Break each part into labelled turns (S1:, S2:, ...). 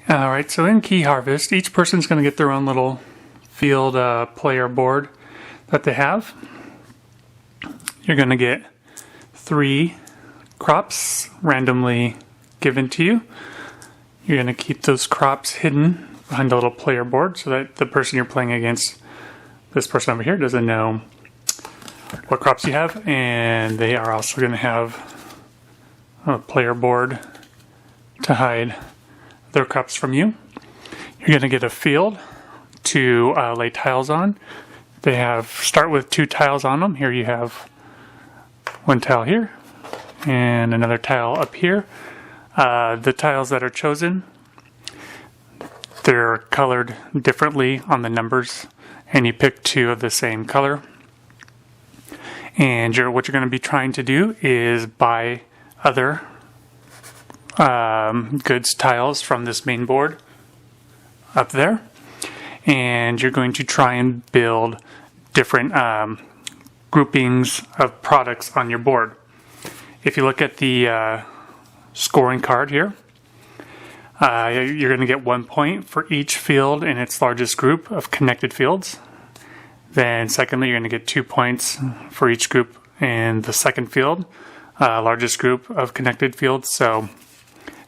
S1: Alright, so in Key Harvest, each person's going to get their own little field player board that they have. You're going to get 3 crops randomly given to you. You're going to keep those crops hidden behind the little player board so that the person you're playing against, this person over here, doesn't know what crops you have. And they are also going to have a player board to hide their crops from you. You're going to get a field to lay tiles on. They start with 2 tiles on them. Here you have 1 tile here and another tile up here. The tiles that are chosen, they're colored differently on the numbers, and you pick 2 of the same color. And what you're going to be trying to do is buy other goods tiles from this main board up there, and you're going to try and build different groupings of products on your board. If you look at the scoring card here, you're going to get 1 point for each field in its largest group of connected fields. Then secondly, you're going to get 2 points for each group in the second field, largest group of connected fields. So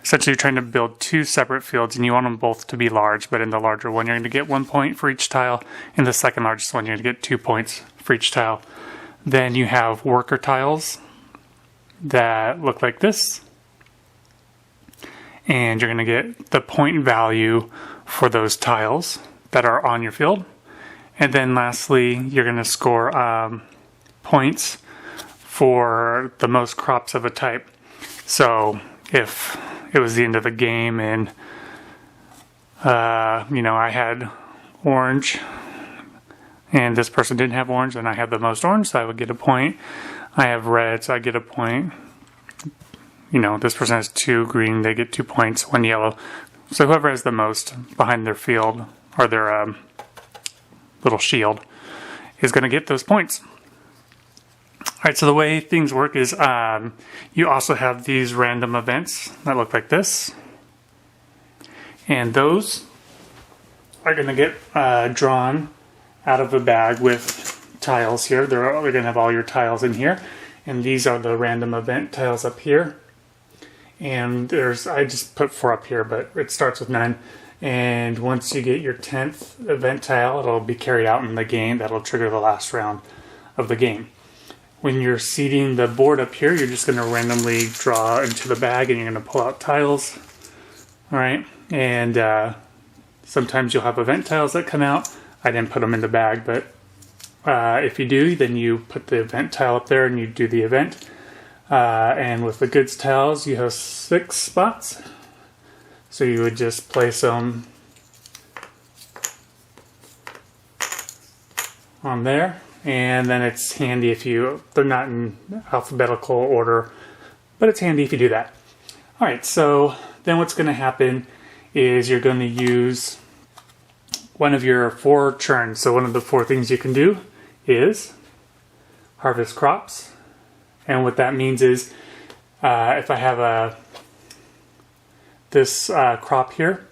S1: essentially, you're trying to build 2 separate fields, and you want them both to be large, but in the larger one, you're going to get 1 point for each tile. In the second largest one, you're going to get 2 points for each tile. Then you have worker tiles that look like this, and you're going to get the point value for those tiles that are on your field. And then lastly, you're going to score points for the most crops of a type. So if it was the end of the game and I had orange and this person didn't have orange, and I had the most orange, so I would get a point. I have red, so I get a point. This person has 2 green, they get 2 points, 1 yellow. So whoever has the most behind their field or their little shield is going to get those points. Alright, so the way things work is you also have these random events that look like this. And those are going to get drawn out of a bag with tiles here. They're going to have all your tiles in here. And these are the random event tiles up here. And I just put 4 up here, but it starts with 9. And once you get your 10th event tile, it'll be carried out in the game. That'll trigger the last round of the game. When you're seeding the board up here, you're just going to randomly draw into the bag, and you're going to pull out tiles. Alright, and sometimes you'll have event tiles that come out. I didn't put them in the bag, but if you do, then you put the event tile up there and you do the event. And with the goods tiles, you have 6 spots. So you would just place them on there. And then it's handy they're not in alphabetical order, but it's handy if you do that. Alright, so then what's going to happen is you're going to use one of your 4 churns. So one of the 4 things you can do is harvest crops. And what that means is if I have this crop here,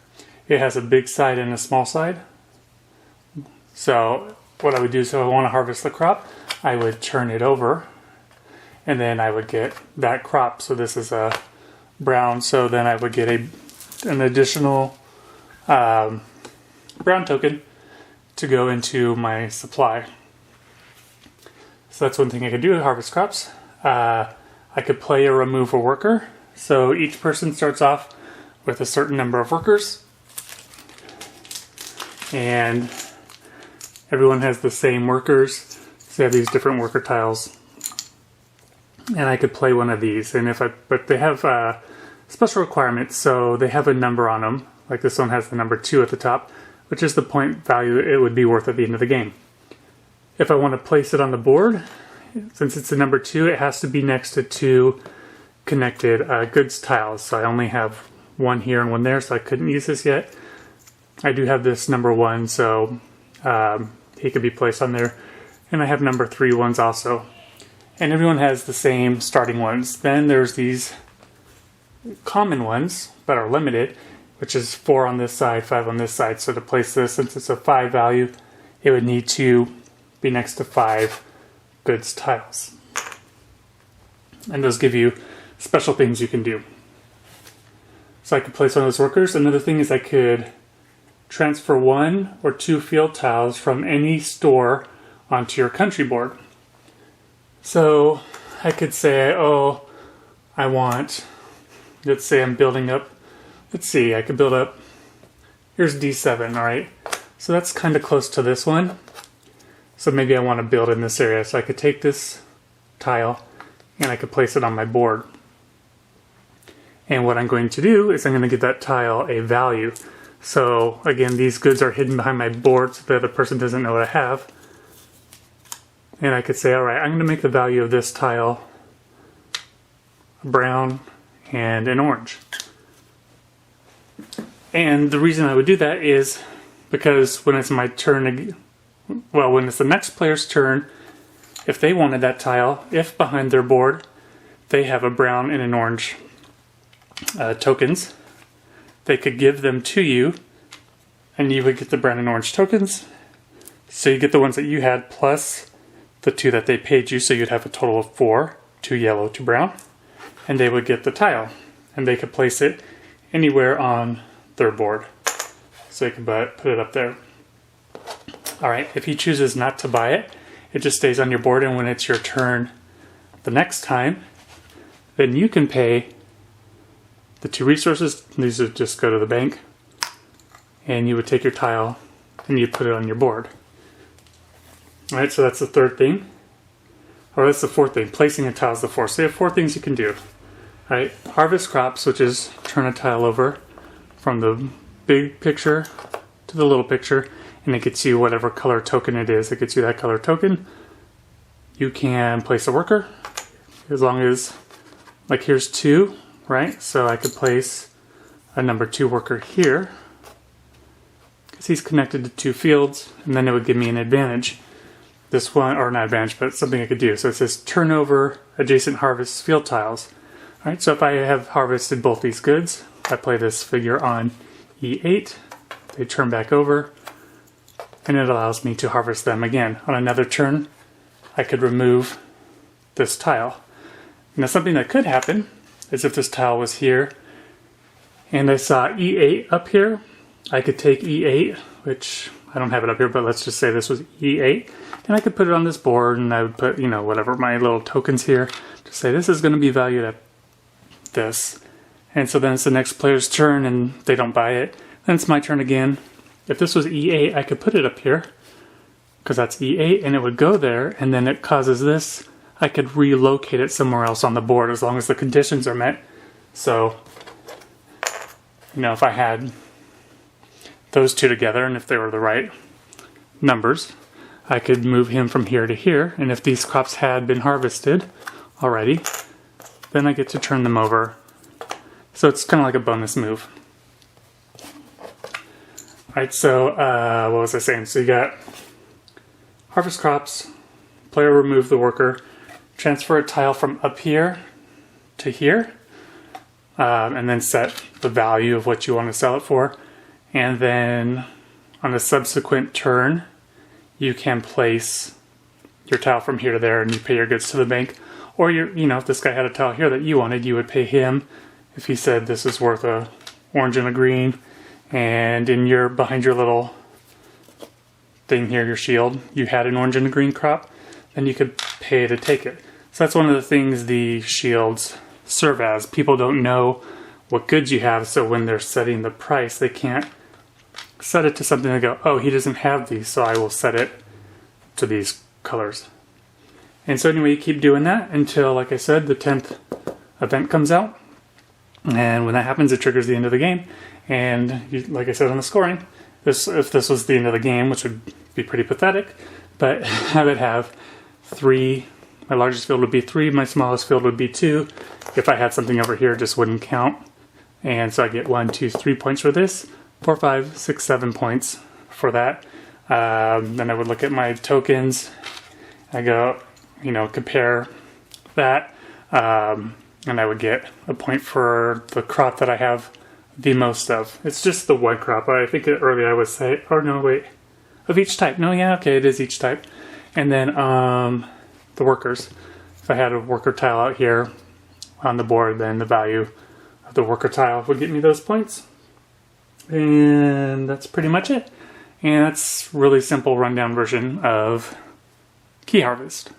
S1: it has a big side and a small side. So what I would do is if I want to harvest the crop, I would turn it over, and then I would get that crop. So this is a brown, so then I would get an additional brown token to go into my supply. So that's one thing I could do, harvest crops. I could play a remove a worker. So each person starts off with a certain number of workers, and everyone has the same workers. So you have these different worker tiles, and I could play one of these. And but they have special requirements. So they have a number on them. Like this one has the number 2 at the top, which is the point value it would be worth at the end of the game. If I want to place it on the board, since it's the number 2, it has to be next to 2 connected goods tiles. So I only have 1 here and 1 there, so I couldn't use this yet. I do have this number 1, so he could be placed on there. And I have number 3 ones also. And everyone has the same starting ones. Then there's these common ones that are limited, which is 4 on this side, 5 on this side. So to place this, since it's a 5 value, it would need to be next to 5 goods tiles. And those give you special things you can do. So I could place one of those workers. Another thing is I could transfer 1 or 2 field tiles from any store onto your country board. So I could say, oh, I want, let's say I'm building up, I could build up, here's D7, all right? So that's kind of close to this one. So maybe I want to build in this area. So I could take this tile and I could place it on my board. And what I'm going to do is I'm going to give that tile a value. So again, these goods are hidden behind my board so that the person doesn't know what I have. And I could say, all right, I'm going to make the value of this tile brown and an orange. And the reason I would do that is because when it's my turn, well, when it's the next player's turn, if they wanted that tile, if behind their board they have a brown and an orange tokens, they could give them to you and you would get the brown and orange tokens. So you get the ones that you had plus the 2 that they paid you, so you'd have a total of 4, 2 yellow, 2 brown, and they would get the tile, and they could place it anywhere on their board. So you can put it up there. Alright, if he chooses not to buy it, it just stays on your board, and when it's your turn the next time, then you can pay the 2 resources. These would just go to the bank, and you would take your tile and you put it on your board. Alright, so that's the third thing. Or that's the fourth thing. Placing a tile is the fourth. So you have 4 things you can do. Alright, harvest crops, which is turn a tile over from the big picture to the little picture, and it gets you whatever color token it is. It gets you that color token. You can place a worker, as long as, like here's 2, right? So I could place a number 2 worker here, because he's connected to 2 fields, and then it would give me an advantage. This one, or not advantage, but something I could do. So it says turn over adjacent harvest field tiles. All right, so if I have harvested both these goods, I play this figure on E8, they turn back over, and it allows me to harvest them again. On another turn, I could remove this tile. Now something that could happen is if this tile was here, and I saw E8 up here, I could take E8, which I don't have it up here, but let's just say this was E8, and I could put it on this board, and I would put, you know, whatever, my little tokens here, to say this is going to be valued at this. And so then it's the next player's turn, and they don't buy it. Then it's my turn again. If this was E8, I could put it up here, because that's E8, and it would go there, and then it causes this. I could relocate it somewhere else on the board as long as the conditions are met. So, you know, if I had those 2 together, and if they were the right numbers, I could move him from here to here, and if these crops had been harvested already, then I get to turn them over. So it's kind of like a bonus move. Alright, so what was I saying? So you got harvest crops, player remove the worker, transfer a tile from up here to here, and then set the value of what you want to sell it for. And then on a subsequent turn, you can place your tile from here to there, and you pay your goods to the bank. Or if this guy had a tile here that you wanted, you would pay him if he said this is worth a orange and a green, and behind your little thing here, your shield, you had an orange and a green crop, then you could pay to take it. So that's one of the things the shields serve as. People don't know what goods you have, so when they're setting the price, they can't set it to something and go, oh, he doesn't have these, so I will set it to these colors. And so anyway, you keep doing that until, like I said, the 10th event comes out. And when that happens, it triggers the end of the game. And like I said on the scoring, if this was the end of the game, which would be pretty pathetic, but I would have 3. My largest field would be 3. My smallest field would be 2. If I had something over here, it just wouldn't count. And so I get 1, 2, 3 points for this, 4, 5, 6, 7 points for that. Then I would look at my tokens. I go, compare that. And I would get a point for the crop that I have the most of. It's just the one crop. I think earlier I would say, or no, wait, of each type. No, yeah, okay, it is each type. And then the workers. If I had a worker tile out here on the board, then the value of the worker tile would get me those points. And that's pretty much it. And that's really simple rundown version of key harvest.